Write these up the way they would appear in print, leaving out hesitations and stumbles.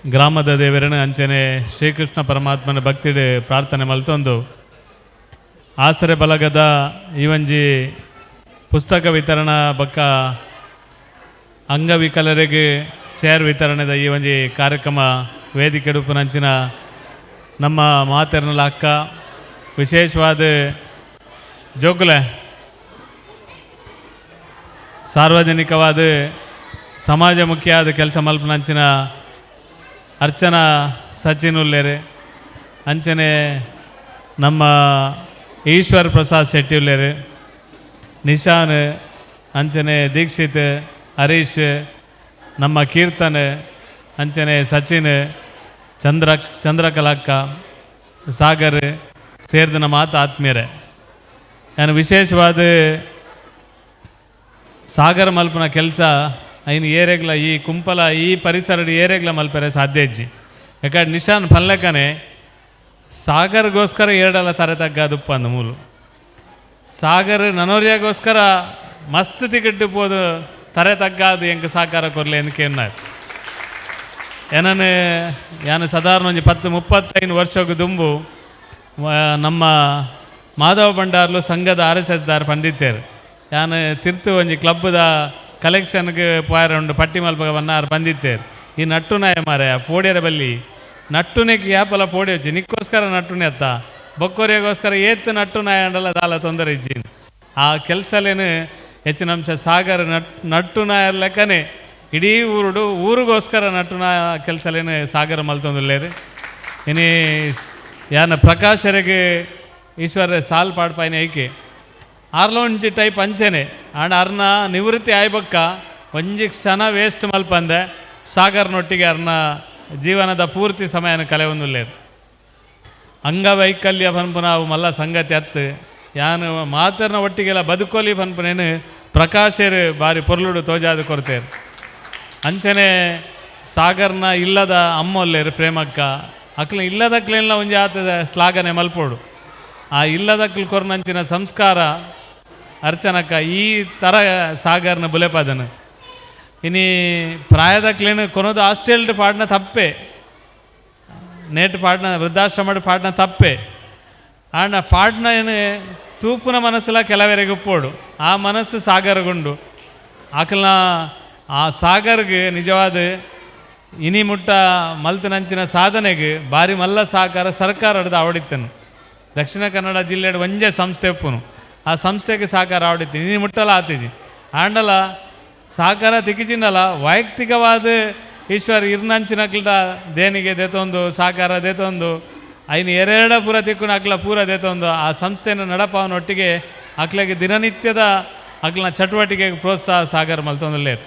ಗ್ರಾಮದ ದೇವರನ್ನು ಅಂಚನೆ ಶ್ರೀಕೃಷ್ಣ ಪರಮಾತ್ಮನ ಭಕ್ತಿಡ್ ಪ್ರಾರ್ಥನೆ ಮಲ್ತೊಂದು ಆಸರೆ ಬಲಗದ ಈ ಒಂಜಿ ಪುಸ್ತಕ ವಿತರಣಾ ಬಕ್ಕ ಅಂಗವಿಕಲರಿಗೆ ಚೇರ್ ವಿತರಣೆದ ಈ ಒಂಜಿ ಕಾರ್ಯಕ್ರಮ ವೇದಿಕೆ ಉಪನಂಚಿನ ನಮ್ಮ ಮಾತೆರ್ನಲ ಅಕ್ಕ ವಿಶೇಷವಾದ ಜೋಗುಲೆ ಸಾರ್ವಜನಿಕವಾದ ಸಮಾಜಮುಖಿಯಾದ ಕೆಲಸ ಮಲ್ಪನಂಚಿನ ಅರ್ಚನಾ ಸಚಿನ್ ಉಲ್ಲೇರೆ ಅಂಚನೆ ನಮ್ಮ ಈಶ್ವರ್ ಪ್ರಸಾದ್ ಶೆಟ್ಟಿ ಉಲ್ಲೇರೆ ನಿಶಾನ್ ಅಂಚನೆ ದೀಕ್ಷಿತ್ ಹರೀಶ್ ನಮ್ಮ ಕೀರ್ತನ್ ಅಂಚನೆ ಸಚಿನ್ ಚಂದ್ರಕಲಕ್ಕ ಸಾಗರ್ ಸೇರಿದ ನಮ್ಮ ಆತ್ಮೀಯರೇ ನಾನು ವಿಶೇಷವಾದ ಸಾಗರ ಮಲ್ಪನ ಕೆಲಸ ಐನು ಏರೆಗ್ಲ ಈ ಕುಂಪಲ ಈ ಪರಿಸರದ ಏರೆಗ್ಲ ಮಲ್ಪರೆ ಸಾಧ್ಯ ಇಜ್ಜಿ ಯಾಕಂದ್ರೆ ನಿಶಾನ್ ಪಲ್ಲೆಕನೆ ಸಾಗರ್ಗೋಸ್ಕರ ಎರಡಲ್ಲ ತಾರೆ ತಗ್ಗದುಪ್ಪ ಅಂದ ಮೂಲು ಸಾಗರ್ ನನೋರಿಯಾಗೋಸ್ಕರ ಮಸ್ತ್ ತಿಕಟ್ಟು ಪೋದು ತರೆ ತಗ್ಗಾದು ಎಂಕ ಸಾಕಾರ ಕೊರ್ಲೆ ಎಂದಕ್ಕೆ ಯಾನು ಸಾಧಾರಣ ಒಂಜಿ 10-35 ವರ್ಷಕ್ಕೆ ದುಂಬು ನಮ್ಮ ಮಾಧವ ಭಂಡಾರ್ಲು ಸಂಘದ RSS ದಾರ ಪಂದಿತ್ತೇರು ಯಾನು ತಿರ್ತು ಒಂಜಿ ಕ್ಲಬ್ದ ಕಲೆಕ್ಷನ್ಗೆ ಪೋಯರ ಉಂಡು ಪಟ್ಟಿ ಮಲ್ಪಗ ಬನ್ನಾರು ಬಂದಿತ್ತೇರು ಈ ನಟ್ಟುನಾಯ ಮಾರೆ ಪೋಡಿಯರ ಬಲ್ಲಿ ನಟ್ಟುನೆಗೆ ಯಾಪಲ ಪೋಡಿ వచ్చి ನಿಕ್ಕೋಸ್ಕರ ನಟ್ಟುನೆ ಅತ್ತ ಬೊಕ್ಕೋರಿಯಾಗೋಸ್ಕರ ಏತ್ತು ನಟ್ಟುನಾಯ ಅಂಡಲ್ಲ ದಾಲ ತೊಂದರೆ ಇಜ್ಜಿ ಆ ಕೆಲಸಲೇನು ಹೆಚ್ಚಿನ ಅಂಶ ಸಾಗರ ನಟ್ಟುನಾಯರ್ ಲೆಕ್ಕನೆ ಇಡೀ ಊರಿಗೋಸ್ಕರ ನಟ್ಟುನಾಯ ಕೆಲಸಲೇನು ಸಾಗರ ಮಲ್ತೊಂದುಲ್ಲೇರು ಇನಿ ಯಾನ ಪ್ರಕಾಶರಿಗೆ ಈಶ್ವರ ಸಾಲ್ ಪಾಡ್ಪಾಯಿನ ಐಕೆ ಆರ್ಲೊಂಜಿ ಟೈಪ್ ಅಂಚೆನೆ ಆಂಡ ಅರ್ನ ನಿವೃತ್ತಿ ಆಯ್ಬಕ್ಕ ಒಂಜಿ ಕ್ಷಣ ವೇಸ್ಟ್ ಮಲ್ಪಂದೆ ಸಾಗರ್ನೊಟ್ಟಿಗೆ ಅರ್ನ ಜೀವನದ ಪೂರ್ತಿ ಸಮಯನ ಕಲೆ ಒಂದುಲ್ಲೇರು ಅಂಗವೈಕಲ್ಯ ಪನ್ಪುನ ಅವು ಮಲ್ಲ ಸಂಗತಿ ಅತ್ತು ಯಾನು ಮಾತರ್ನ ಒಟ್ಟಿಗೆಲ್ಲ ಬದುಕೋಲಿ ಪನ್ಪುನೇನು ಪ್ರಕಾಶರು ಬಾರಿ ಪೊರ್ಲುಡು ತೋಜಾದು ಕೊಡ್ತೇರು ಅಂಚನೆ ಸಾಗರ್ನ ಇಲ್ಲದ ಅಮ್ಮೊಲ್ಲೇರು ಪ್ರೇಮಕ್ಕ ಅಕ್ಲ ಇಲ್ಲದಕ್ಲೆಲ್ಲ ಒಂಜಿ ಆತದ ಶ್ಲಾಘನೆ ಮಲ್ಪೋಡು ಆ ಇಲ್ಲದಕ್ಲು ಕೊರ್ನಂಚಿನ ಸಂಸ್ಕಾರ ಅರ್ಚನಕ್ಕ ಈ ಥರ ಸಾಗರ್ನ ಬುಲೆಪಾದನು ಇನಿ ಪ್ರಾಯದಕ್ಲೇನು ಕೊನೋದು ಹಾಸ್ಟೆಲ್ಡ್ ಪಾಡ್ನ ತಪ್ಪೆ ನೇಟ್ ಪಾಡ್ನ ವೃದ್ಧಾಶ್ರಮದ ಪಾಡ್ನ ತಪ್ಪೆ ಆಂಡ ಪಾಡ್ನ ಏನು ತೂಪುನ ಮನಸ್ಸೆಲ್ಲ ಕೆಲವರೆಗೆ ಉಪ್ಪೋಡು ಆ ಮನಸ್ಸು ಸಾಗರಗುಂಡು ಆಕಲ್ನ ಆ ಸಾಗರ್ಗೆ ನಿಜವಾದ ಇನಿ ಮುಟ್ಟ ಮಲ್ತನಂಚಿನ ಸಾಧನೆಗೆ ಭಾರಿ ಮಲ್ಲ ಸಹಕಾರ ಸರ್ಕಾರದ ಆವಡಿತ್ತನು ದಕ್ಷಿಣ ಕನ್ನಡ ಜಿಲ್ಲೆಯ ಒಂಜೆ ಸಂಸ್ಥೆ ಉಪ್ಪುನು ಆ ಸಂಸ್ಥೆಗೆ ಸಹಕಾರ ಆವಡಿತ್ತು ಇನಿ ಮುಟ್ಟಲ ಆತಿಜಿ ಆಂಡಲ ಸಹಕಾರ ತಿಕ್ಕಿಚಿಂಡಲ ವೈಯಕ್ತಿಕವಾದ ಈಶ್ವರ್ ಇರ್ನಂಚಿನಕ್ಲದ ದೇನಿಗೆ ದೇತೊಂದು ಸಹಕಾರ ದೇತೊಂದು ಐನು ಎರಡ ಪೂರ ತಿಕ್ಕುನ ಅಕ್ಲ ಪೂರ ದೇತೊಂದು ಆ ಸಂಸ್ಥೆನ ನಡಪವನೊಟ್ಟಿಗೆ ಅಕ್ಲಿಗೆ ದಿನನಿತ್ಯದ ಅಕ್ಲನ ಚಟುವಟಿಕೆಗೆ ಪ್ರೋತ್ಸಾಹ ಸಾಗರ ಮಲ್ತೊಂದುಲ್ಲೇರು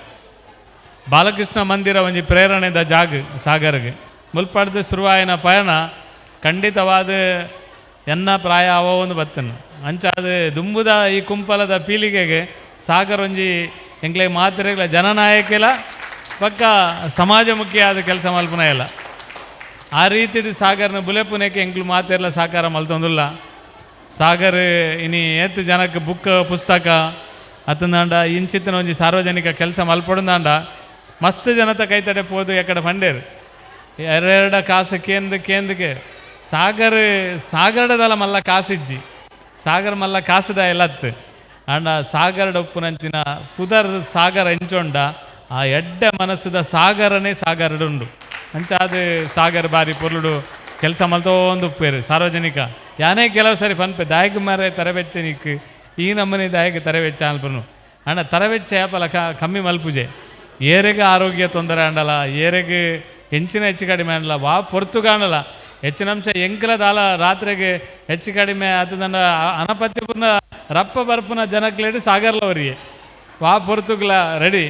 ಬಾಲಕೃಷ್ಣ ಮಂದಿರ ಒಂಜಿ ಪ್ರೇರಣೆದ ಜಾಗ ಸಾಗರ್ಗೆ ಮುಲ್ಪಡ್ದು ಶುರುವಾಯಿನ ಪಯಣ ಖಂಡಿತವಾದ ಎನ್ನ ಪ್ರಾಯ ಅವ ಒಂದು ಬತ್ತನು ಅಂಚಾದ ದುಂಬುದ ಈ ಕುಂಪಲದ ಪೀಳಿಗೆಗೆ ಸಾಗರ್ ಒಂಜಿ ಎಂಕ್ಲೆ ಮಾತ್ರೆಗಳ ಜನನಾಯಕಿಲ್ಲ ಪಕ್ಕ ಸಮಾಜಮುಖಿಯಾದ ಕೆಲಸ ಮಲ್ಪನ ಇಲ್ಲ ಆ ರೀತಿ ಸಾಗರ್ನ ಬುಲೆಪುನಕ್ಕೆ ಎಂಕ್ಲು ಮಾತೆಲ್ಲ ಸಾಕಾರ ಮಲ್ತೊಂದುಲ್ಲ ಸಾಗರ್ ಇನಿ ಏತು ಜನಕ್ಕೆ ಬುಕ್ ಪುಸ್ತಕ ಅತ್ತಂದಾಂಡ ಇಂಚಿತ್ತಿನ ಒಂಜಿ ಸಾರ್ವಜನಿಕ ಕೆಲಸ ಮಲ್ಪೊಡಂದಾಂಡ ಮಸ್ತ್ ಜನತ ಕೈತಡೆ ಪೋದು ಎಕಡೆ ಪಂಡೇರು ಎರಡ ಕಾಸು ಕೇಂದಕ್ಕೆ ಸಾಗರದಲ್ಲ ಮಲ್ಲ ಕಾಸಿಜ್ಜಿ ಸಾಗರ ಮಲ್ಲ ಕಾಸುದ ಎಲ್ಲತ್ತು ಅಂಡ ಸಾಗರಡ ಉಪ್ಪುನಂಚಿನ ಪುದರ್ ಸಾಗರ ಎಂಚೊಂಡ ಆ ಎಡ್ಡ ಮನಸ್ಸುದ ಸಾಗರನೇ ಸಾಗರಡುಂಡು ಅಂಚಾದ ಸಾಗರ ಬಾರಿ ಪೊರ್ಲುಡು ಕೆಲಸ ಮಲ್ತೋಂದು ಉಪ್ಪೇರು ಸಾರ್ವಜನಿಕ ಯಾನೇ ಕೆಲವು ಸರಿ ಪನ್ಪೆ ದಾಯಕ ಮಾರೆ ತರವೆಚ್ಚ ನಿಕ್ಕು ಈ ನಮ್ಮನೆ ದಾಯಕ ತರವೆಚ್ಚ ಅಲ್ಪನು ಅಂಡ ತರವೆಚ್ಚ ಯಾಪಲ ಕಮ್ಮಿ ಮಲ್ಪುಜೆ ಏರೆಗೆ ಆರೋಗ್ಯ ತೊಂದರೆ ಅಂಡಲ ಏರೆಗೆ ಹೆಂಚಿನ ಹೆಚ್ಚು ಕಡಿಮೆ ಅಂಡಲ ವಾ ಪೊರ್ತುಗಾಣಲ ಹೆಚ್ಚಿನ ಅಂಶ ಎಂಕಲದಾಲ ರಾತ್ರಿಗೆ ಹೆಚ್ಚು ಕಡಿಮೆ ಆತದಂಡ ಅನಪತ್ಯಪುನ ರಪ್ಪ ಬರ್ಪುನ ಜನಕ್ಲೇಡಿ ಸಾಗರ್ಲವರಿಗೆ ವಾ ಪೊರ್ತುಗ್ಲ ರೆಡಿ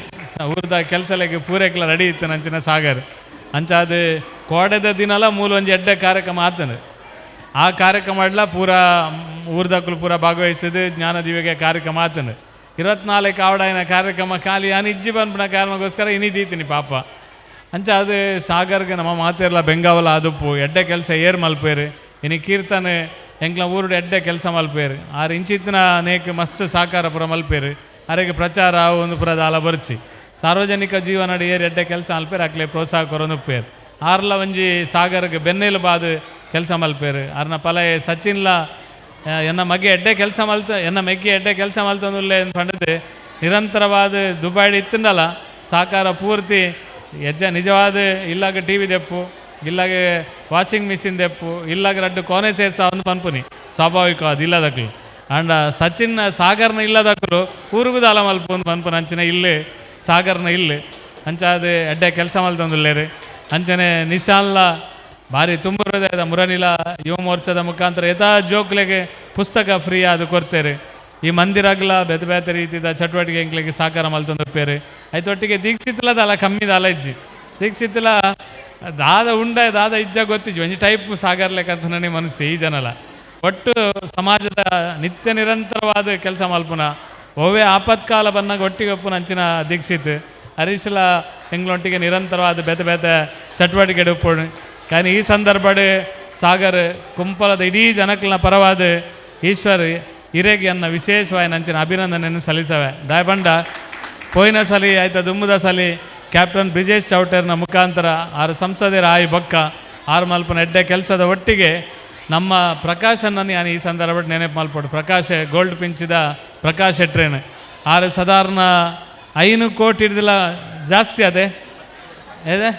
ಊರ್ದ ಕೆಲಸಲೆಗೆ ಪೂರೈಕ್ಲ ರೆಡಿ ಇತ್ತು ನಂಚಿನ ಸಾಗರ್ ಅಂಚಾದ ಕೋಡೆದ ದಿನಲ ಮೂಲ ಒಂಜಿ ಎಡ್ಡೆ ಕಾರ್ಯಕ್ರಮ ಆತನು ಆ ಕಾರ್ಯಕ್ರಮ ಮಾಡ್ಲ ಪೂರ ಊರ್ದಕ್ಕಲು ಪೂರ ಭಾಗವಹಿಸಿದ ಜ್ಞಾನ ದಿವ್ಯಗೆ ಕಾರ್ಯಕ್ರಮ ಆತನು 24 ಆವಡಾಯಿನ ಕಾರ್ಯಕ್ರಮ ಖಾಲಿ ನಾನು ಇಜ್ಜಿ ಬಂದ್ಬಿಡ ಕಾರಣಕ್ಕೋಸ್ಕರ ಇನಿದೀತೀನಿ ಪಾಪ ಅಂಚ ಅದು ಸಾಗರ್ಗೆ ನಮ್ಮ ಮಾತೆಲ್ಲ ಬೆಂಗಾವಲ ಆದುಪ್ಪು ಎಡ್ಡೆ ಕೆಲಸ ಏರ್ ಮಲ್ಪೇರು ಇನಿ ಕೀರ್ತನೆ ಎಂಕ್ಲ ಊರುಡು ಎಡ್ಡೆ ಕೆಲಸ ಮಲ್ಪೇರು ಆರು ಇಂಚಿತ್ತಿನ ಅನೇಕ ಮಸ್ತ್ ಸಾಕಾರ ಪುರ ಮಲ್ಪೇರು ಅರೆಗೆ ಪ್ರಚಾರ ಒಂದು ಪುರದ ಅಲ ಬರ್ಚಿ ಸಾರ್ವಜನಿಕ ಜೀವನ ಏರ್ ಎಡ್ಡೆ ಕೆಲಸ ಮಲ್ಪೇರು ಅಕ್ಲೆ ಪ್ರೋತ್ಸಾಹ ಕೊರೊಂದುಪ್ಪೇರು ಆರ್ಲ ಒಂಜಿ ಸಾಗರ್ಗೆ ಬೆನ್ನೆಲು ಬಾದು ಕೆಲಸ ಮಲ್ಪೇರು. ಅರ್ನ ಪಲಯೆ ಸಚಿನ್ಲ ಎನ್ನ ಮಗೆ ಎಡ್ಡೆ ಕೆಲಸ ಎನ್ನ ಮೆಗ್ಗಿ ಎಡ್ಡೆ ಕೆಲಸ ಮಲ್ತಂದುಲ್ಲೆ ಪಂಡದು ನಿರಂತರವಾದ ದುಬಾಡಿ ಇತ್ತಂಡಲ್ಲ ಸಾಕಾರ ಪೂರ್ತಿ ನಿಜವಾದ ಇಲ್ಲಾಗ ಟಿ ವಿ ದೆಪ್ಪು, ಇಲ್ಲಾಗೆ ವಾಷಿಂಗ್ ಮಿಷಿನ್ ದೆಪ್ಪು, ಇಲ್ಲಾಗ ರಡ್ಡು ಕೋನೆ ಸೇರ್ಸ ಒಂದು ಪನ್ಪುನಿ ಸ್ವಾಭಾವಿಕವಾದ ಇಲ್ಲದಕ್ಕಲು. ಅಂಡ ಸಚಿನ್ ಸಾಗರ್ನ ಇಲ್ಲದಕ್ಕಲು ಊರಿಗುದ ಅಲ ಮಲ್ಪ ಒಂದು ಪನ್ಪುನ ಅಂಚಿನ ಇಲ್ಲಿ ಸಾಗರ್ನ ಇಲ್ಲಿ ಅಂಚಾದ ಎಡ್ಡೆ ಕೆಲಸ ಮಲ್ತಂದುಲ್ಲೇರಿ. ಅಂಚನೆ ನಿಶಾನ್ಲ ಭಾರಿ ತುಂಬ ಹೃದಯದ ಮುರನಿಲ ಯುವ ಮೋರ್ಚಾದ ಮುಖಾಂತರ ಯಥಾ ಜೋಕ್ಲೆಗೆ ಪುಸ್ತಕ ಫ್ರೀ ಅದು ಕೊಡ್ತೇವೆ. ಈ ಮಂದಿರಾಗ್ಲ ಬೇತೆ ಬೇತೆ ರೀತಿಯ ಚಟುವಟಿಕೆ ಎಂಕ್ಲಿಗೆ ಸಾಕಾರ ಮಲ್ತೊಂದಪ್ಪೇರು. ಆಯ್ತೊಟ್ಟಿಗೆ ದೀಕ್ಷಿತಲದ ಅಲ್ಲ ಕಮ್ಮಿದ ಅಲ ಇಜ್ಜಿ ದೀಕ್ಷಿತಲ ದಾದ ಉಂಡ ದಾದ ಇಜ್ಜ ಗೊತ್ತಿಜ್ಜಿ ಒಂಜಿ ಟೈಪ್ ಸಾಗರ್ ಲೆಕ್ಕಂತ ನನಗೆ ಮನಸ್ಸು ಈ ಜನಲ ಒಟ್ಟು ಸಮಾಜದ ನಿತ್ಯ ನಿರಂತರವಾದ ಕೆಲಸ ಮಲ್ಪುನ ಓವೇ ಆಪತ್ಕಾಲ ಬನ್ನಾಗ ಒಟ್ಟಿಗೆ ಒಪ್ಪುನ ಅಂಚಿನ ದೀಕ್ಷಿತ್ ಹರೀಶ್ಲ ಎಂಗ್ಲೊಟ್ಟಿಗೆ ನಿರಂತರವಾದ ಬೇತೆ ಬೇತೆ ಚಟುವಟಿಕೆ ಉಪ್ಪುಣು. కానీ ಈ ಸಂದರ್ಭಡ್ ಸಾಗರ್ ಕುಂಪಲದ ಇಡೀ ಜನಕ್ಲ ಪರವಾದ ಈಶ್ವರ್ ಹಿರೇಗಿ ಅನ್ನ ವಿಶೇಷವಾಗಿ ನಂಚಿನ ಅಭಿನಂದನೆಯನ್ನು ಸಲ್ಲಿಸವೆ. ದಯಬಂಡ ಪೋಯಿನ ಸಲಿ ಆಯ್ತು ದುಮ್ಮದ ಸಲಿ ಕ್ಯಾಪ್ಟನ್ ಬ್ರಿಜೇಶ್ ಚೌಟರ್ನ ಮುಖಾಂತರ ಆರು ಸಂಸದರ ಆಯಿ ಬೊಕ್ಕ ಆರು ಮಲ್ಪನ ಎಡ್ಡೆ ಕೆಲಸದ ಒಟ್ಟಿಗೆ ನಮ್ಮ ಪ್ರಕಾಶನನ್ನು ನಾನು ಈ ಸಂದರ್ಭ ನೆನಪು ಮಲ್ಪಡು. ಪ್ರಕಾಶ್ ಗೋಲ್ಡ್ ಪಿಂಚಿದ ಪ್ರಕಾಶ್ ಎಟ್ರೇನು ಆರು ಸಾಧಾರಣ 5 ಕೋಟಿ ಹಿಡ್ದಿಲ್ಲ ಜಾಸ್ತಿ ಅದೇ ಏದೇ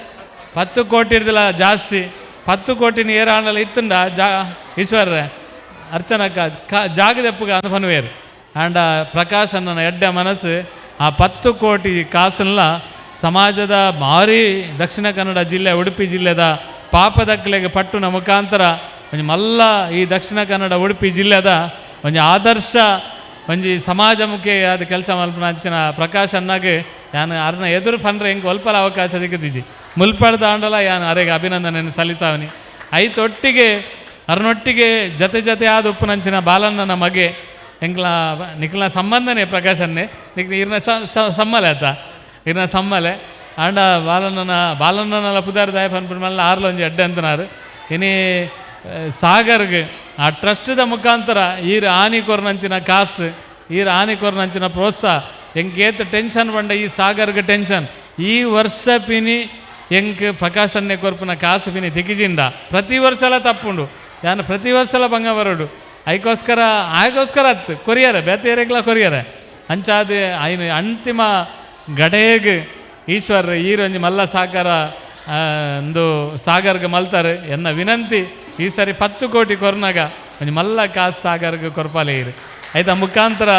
10 ಕೋಟಿ ಹಿಡ್ದಿಲ್ಲ ಜಾಸ್ತಿ 10 ಕೋಟಿನ ಏರಾಣಲ್ಲ ಇತ್ತುಂಡ ಈಶ್ವರ್ರೆ ಅರ್ಚನಕ್ಕ ಜಾಗದೆಪ್ಪುಗ ಅನುಪನುವೇರು ಆಂಡ ಪ್ರಕಾಶ್ ಅಣ್ಣನ ಎಡ್ಡೆ ಮನಸ್ಸು ಆ 10 ಕೋಟಿ ಕಾಸನ್ನ ಸಮಾಜದ ಭಾರಿ ದಕ್ಷಿಣ ಕನ್ನಡ ಜಿಲ್ಲೆ ಉಡುಪಿ ಜಿಲ್ಲೆದ ಪಾಪದಕ್ಕಲೆಗೆ ಪಟ್ಟುನ ಮುಖಾಂತರ ಒಂಜಿ ಮಲ್ಲ ಈ ದಕ್ಷಿಣ ಕನ್ನಡ ಉಡುಪಿ ಜಿಲ್ಲೆದ ಒಂಜಿ ಆದರ್ಶ ಒಂಜಿ ಸಮಾಜಮುಖಿ ಆದ ಕೆಲಸ ಮಲ್ಪನ ಅಂಚಿನ ಪ್ರಕಾಶ್ ಅಣ್ಣಗೆ ಯಾನು ಅರ್ನ ಎದುರು ಪಂಡ್ರೆ ಹೆಂಗೆ ಒಲ್ಪಲ ಅವಕಾಶ ದಿಕ್ಕದಿಜಿ ಮುಲ್ಪಡ್ದ ಆಂಡಲ ಯಾನು ಅರೆಗೆ ಅಭಿನಂದನೆಯನ್ನು ಸಲ್ಲಿಸಾವನಿ. ಐತೊಟ್ಟಿಗೆ ಅರ್ನೊಟ್ಟಿಗೆ ಜತೆ ಆದ ಉಪ್ಪುನಂಚಿನ ಬಾಲಣ್ಣನ ಮಗೆ ಎಂಕ್ಲ ನಿಕ್ಲ ಸಂಬಂಧನೇ ಪ್ರಕಾಶನ್ನೇ ನಿಕ್ ಇರ್ನ ಸಮ್ಮಲೆ ಆತ ಇರ್ನ ಸಮ್ಮಲೆ ಆಂಡ ಬಾಲಣ್ಣನ ಪುದಾರ ದಾಯ ಪನ್ಪುಣ್ಮಲ್ಲ ಆರ್ಲ ಒಂಜಿ ಎಡ್ಡೆ ಅಂತನಾರು ಇನಿ ಸಾಗರ್ಗೆ ಆ ಟ್ರಸ್ಟ್ದ ಮುಖಾಂತರ ಈರು ಆನಿ ಕೊರ್ನಂಚಿನ ಕಾಸು ಈರು ಆನಿ ಕೊರ್ನಂಚಿನ ಪ್ರೋತ್ಸಾಹ ಎಂಕೇತ ಟೆನ್ಷನ್ ಬಂಡ ಈ ಸಾಗರ್ಗೆ ಟೆನ್ಷನ್ ಈ ವರ್ಷ ಪಿನಿ ಎಂಕ್ ಪ್ರಕಾಶನ್ನೇ ಕೊರ್ಪುನ ಕಾಸು ಪಿನಿ ತೆಗಿಜಿಂಡ ಪ್ರತಿ ವರ್ಷಲ ತಪ್ಪುಂಡು ಯಾನು ಪ್ರತಿ ವರ್ಷಲ ಭಂಗ ಬರೋಡು ಆಯ್ಕೋಸ್ಕರ ಹತ್ತು ಕೊರಿಯರೆ ಬೇತೆಯರೆಗ್ಲ ಕೊರಿಯರೆ ಅಂಚಾದ ಐನು ಅಂತಿಮ ಗಡೇಗ್ ಈಶ್ವರ್ ಈರೊಂಜಿ ಮಲ್ಲ ಸಾಕಾರ ಒಂದು ಸಾಗರ್ಗೆ ಮಲ್ತಾರೆ ಎನ್ನ ವಿನಂತಿ ಈ ಸರಿ 10 ಕೋಟಿ ಕೊರ್ನಾಗ ಒಂಜಿ ಮಲ್ಲ ಕಾಸು ಸಾಗರ್ಗೆ ಕೊರ್ಪಾಲೆ ಇರು ಆಯ್ತಾ ಮುಖಾಂತರ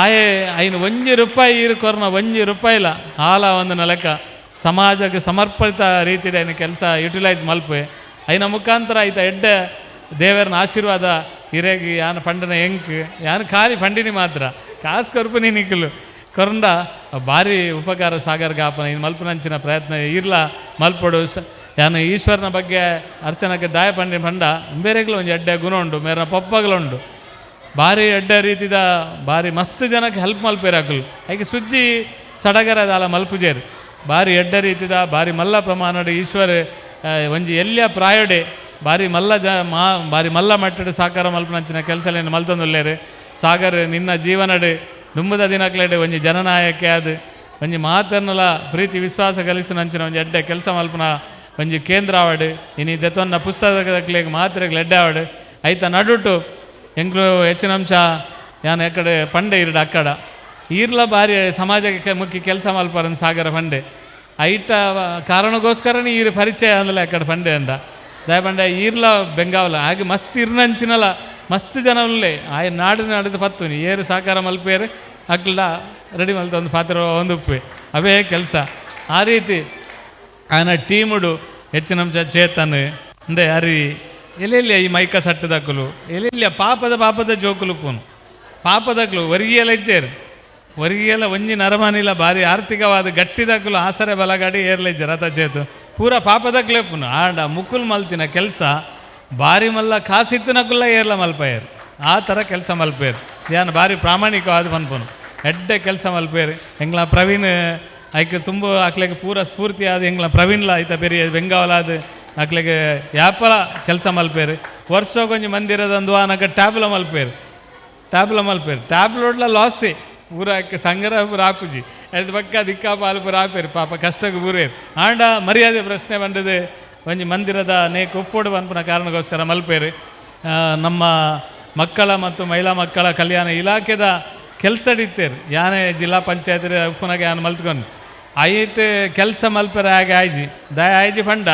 ಆಯೆ ಐನು 1 ರೂಪಾಯಿ ಈರು ಕೊರ್ನ 1 ರೂಪಾಯಿಲ ಹಾಲ ಒಂದು ಲೆಕ್ಕ ಸಮಾಜಕ್ಕೆ ಸಮರ್ಪಿತ ರೀತಿಯ ಏನು ಕೆಲಸ ಯುಟಿಲೈಸ್ ಮಲ್ಪೆ ಐನ ಮುಖಾಂತರ ಆಯ್ತಾ ಎಡ್ಡೆ ದೇವರನ ಆಶೀರ್ವಾದ ಹಿರೇಗಿ ಯಾನು ಪಂಡನ ಎಂಕ್ ಯಾನು ಖಾಲಿ ಪಂಡಿನಿ ಮಾತ್ರ ಕಾಸು ಕೊರ್ಪನಿ ನಿಕ್ಕಲು ಕೊರಂಡ ಭಾರಿ ಉಪಕಾರ ಸಾಗರ್ಗೆ ಆಪನ ಇನ್ನು ಮಲ್ಪನಂಚಿನ ಪ್ರಯತ್ನ ಇರ್ಲ ಮಲ್ಪಡು ಯಾನು ಈಶ್ವರನ ಬಗ್ಗೆ ಅರ್ಚನಕ್ಕೆ ದಾಯ ಪಂಡ ಬೇರೆಗ್ಲು ಒಂದು ಎಡ್ಡೆ ಗುಣ ಉಂಡು ಮೇರನ ಪಪ್ಪಗಳುಂಡು ಭಾರಿ ಎಡ್ಡೆ ರೀತಿದ ಭಾರಿ ಮಸ್ತ್ ಜನಕ್ಕೆ ಹೆಲ್ಪ್ ಮಲ್ಪೇರಾಕಲು ಹಾಗೆ ಸುದ್ದಿ ಸಡಗರದ ಅಲ್ಲ ಮಲ್ಪುಜೇರು ಭಾರಿ ಎಡ್ಡೆ ರೀತಿದ ಭಾರಿ ಮಲ್ಲ ಪ್ರಮಾಣದ ಈಶ್ವರ ಒಂಜಿ ಎಲ್ಲಿಯ ಪ್ರಾಯೋಡೆ ಭಾರಿ ಮಲ್ಲ ಭಾರಿ ಮಲ್ಲ ಮಟ್ಟದ ಸಾಕಾರ ಮಲ್ಪನಂಚಿನ ಕೆಲಸ ಮಲ್ತೊಂದುಲ್ಲೇರು ಸಾಗರ್ ನಿನ್ನ ಜೀವನಡು ದುಂಬದ ದಿನಕ್ಲೆಡೆ ಒಂಜಿ ಜನನಾಯಕ ಅದು ಒಂಜಿ ಮಾತರ್ನಲ ಪ್ರೀತಿ ವಿಶ್ವಾಸ ಕಲಿಸಿನಂಚಿನ ಒಂಜಿ ಎಡ್ಡೆ ಕೆಲಸ ಮಲ್ಪನ ಒಂಜಿ ಕೇಂದ್ರ ಆವಡು ಇನಿ ದೆತೊನ್ನ ಪುಸ್ತಕಗಳಿಗೆ ಮಾತ್ರೆಗಳು ಎಡ್ಡೆ ಆವಡು ಐತ ನಡುಟು ಎಂಗ್ಲು ಹೆಚ್ಚಿನ ಅಂಶ ಯಾನು ಎಕಡೆ ಪಂಡೆ ಇರಡು ಅಕ್ಕಡ ಈರ್ಲ ಬಾರಿ ಸಮಾಜಕ್ಕೆ ಮುಖ್ಯ ಕೆಲಸ ಮಲ್ಪಾರನ್ ಸಾಗರ ಪಂಡೆ ಐಟ ಕಾರಣಗೋಸ್ಕರನೇ ಈರು ಪರಿಚಯ ಅಂದಲ್ಲ ಅಕ್ಕಡೆ ಪಂಡೆ ಅಂಡ ದಯಪಂಡೆ ಈರ್ಲ ಬೆಂಗಾವಲ ಹಾಗೆ ಮಸ್ತ್ ಇರ್ನಂಚಿನಲ್ಲ ಮಸ್ತ್ ಜನ ಉಳ್ಳೇ ಆಯ ನಾಡಿನ ಪತ್ತುನಿ ಏರು ಸಾಕಾರ ಮಲ್ಪೇರು ಅಕ್ಲ ರೆಡಿ ಮಲ್ತ ಒಂದು ಪಾತ್ರ ಒಂದು ಉಪ್ಪೆ ಅವೇ ಕೆಲಸ ಆ ರೀತಿ ಆಯನ ಟೀಮುಡು ಹೆಚ್ಚಿನ ಅಂಶ ಚೇತನ್ ಅಂದೆ ಅರಿ ಎಲ್ಲೆಲ್ಲಿಯ ಈ ಮೈಕ ಸಟ್ಟದಕ್ಕಲು ಎಲ್ಲೆಲ್ಲಿಯ ಪಾಪದ ಜೋಕುಲು ಪೂನು ಪಾಪದಕ್ಲು ಒರಿಗೆಲ್ಲ ಇಜ್ಜೇರು ಒರಿಗೆಲ್ಲ ಒಂಜಿ ನರಮನಿಲ ಭಾರಿ ಆರ್ಥಿಕವಾದ ಗಟ್ಟಿದಕ್ಕಲು ಆಸರೆ ಬಲಗಾಡಿ ಏರ್ಲಿಜ್ಜೆ ರಥ ಚೇತು ಪೂರ ಪಾಪದಕ್ಲೇ ಪುನು ಆಂಡ ಮುಕುಲ್ ಮಲ್ತಿನ ಕೆಲಸ ಭಾರಿ ಮಲ್ಲ ಕಾಸಿತ್ತಿನಕ್ಕುಲ್ಲ ಏರ್ಲ ಮಲ್ಪೇರು ಆ ಥರ ಕೆಲಸ ಮಲ್ಪೇರು ಯಾನು ಭಾರಿ ಪ್ರಾಮಾಣಿಕವಾದ ಪನ್ಪನು ಎಡ್ಡೆ ಕೆಲಸ ಮಲ್ಪೇರು ಎಂಗ್ಲ ಪ್ರವೀಣ್ ಆಯ್ಕೆ ತುಂಬ ಆಕ್ಲೆಗೆ ಪೂರ ಸ್ಫೂರ್ತಿ ಆದ ಎಂಗ್ಲ ಪ್ರವೀಣ್ಲ ಆಯ್ತ ಬೇರೆ ಬೆಂಗಾವಲಾದ ಆಕ್ಲೆಗೆ ಯಾಪಲ ಕೆಲಸ ಮಲ್ಪೇರು ವರ್ಷ ಕೊಂಚ ಮಂದಿರದಂದು ಆನಕ ಟ್ಯಾಬ್ಲ ಮಲ್ಪೇರು ಟ್ಯಾಬ್ಲೋಡ್ಲ ಲಾಸೇ ಊರಾಕೆ ಸಂಗರ ರಾಪುಜಿ ಎಡ್ ಬಕ್ಕ ದಿಕ್ಕಾ ಪಾಲ್ಪು ರಾಪೇರು ಪಾಪ ಕಷ್ಟಕ್ಕೆ ಊರೇರು ಆಂಡ ಮರ್ಯಾದೆ ಪ್ರಶ್ನೆ ಬಂಡದೆ ಒಂಜಿ ಮಂದಿರದ ನೇಕ್ ಉಪ್ಪೋಡು ಪನ್ಪುನ ಕಾರಣಕ್ಕೋಸ್ಕರ ಮಲ್ಪೇರು. ನಮ್ಮ ಮಕ್ಕಳ ಮತ್ತು ಮಹಿಳಾ ಮಕ್ಕಳ ಕಲ್ಯಾಣ ಇಲಾಖೆದ ಕೆಲಸ ಹಿಡಿತೇರು ಯಾನೇ ಜಿಲ್ಲಾ ಪಂಚಾಯತ್ ಉಪ್ಪುನಾಗೆ ನಾನು ಮಲ್ತ್ಕೊಂಡು ಐಟ್ ಕೆಲಸ ಮಲ್ಪೇರ ಹಾಗೆ ಆಯ್ಜಿ ಆಯ್ಜಿ ಪಂಡ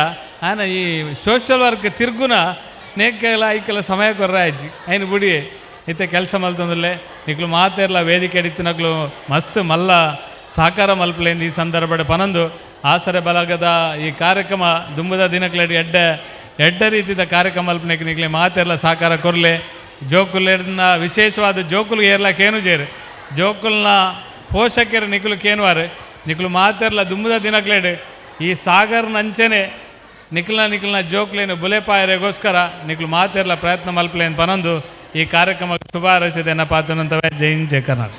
ಆನ ಈ ಸೋಷಲ್ ವರ್ಕ್ ತಿರ್ಗುನ ನೇಕೆಲ್ಲ ಐಕೆಲ್ಲ ಸಮಯ ಕೊರ್ರ ಆಯ್ಜಿ ಐನು ಬುಡಿ ಇತ್ತೆ ಕೆಲಸ ಮಲ್ತಂದ್ರೆ ನಿಕ್ಲು ಮಾತೆರ್ಲ ವೇದಿಕೆ ಹಿಡಿತಿನಕ್ಲು ಮಸ್ತ್ ಮಲ್ಲ ಸಾಕಾರ ಮಲ್ಪಲೇಂದು ಈ ಸಂದರ್ಭದ ಪನಂದು ಆಸರೆ ಬಲಗದ ಈ ಕಾರ್ಯಕ್ರಮ ದುಂಬದ ದಿನಕ್ಲೆಡ್ ಎಡ್ಡ ರೀತಿಯ ಕಾರ್ಯಕ್ರಮ ಮಲ್ಪನೆಗೆ ನಿಕ್ಲೆ ಮಾತೆರ್ಲ ಸಾಕಾರ ಕೊರ್ಲೆ ಜೋಕುಲ್ನ ವಿಶೇಷವಾದ ಜೋಕುಲು ಏರ್ಲಕ್ಕೇನು ಜೇರು ಜೋಕುಲ್ನ ಪೋಷಕರು ನಿಕ್ಲು ಕೇನುವಾರು ನಿಕ್ಲು ಮಾತೆರ್ಲ ದುಂಬದ ದಿನಕ್ಲೆಡ್ ಈ ಸಾಗರ್ನ ಅಂಚೆನೆ ನಿಕ್ಲನ ಜೋಕ್ಲೇನು ಬುಲೆಪಾಯರೆಗೋಸ್ಕರ ನಿಕ್ಲು ಮಾತೆರ್ಲ ಪ್ರಯತ್ನ ಮಲ್ಪಲೇನು ಪನಂದು ಈ ಕಾರ್ಯಕ್ರಮಕ್ಕೆ ಶುಭ ಹಾರೈಸಿದೆ ಪಾತ್ರನಂತವೇ ಜೈ ಹಿಂದ್ ಜೈ ಕರ್ನಾಟಕ.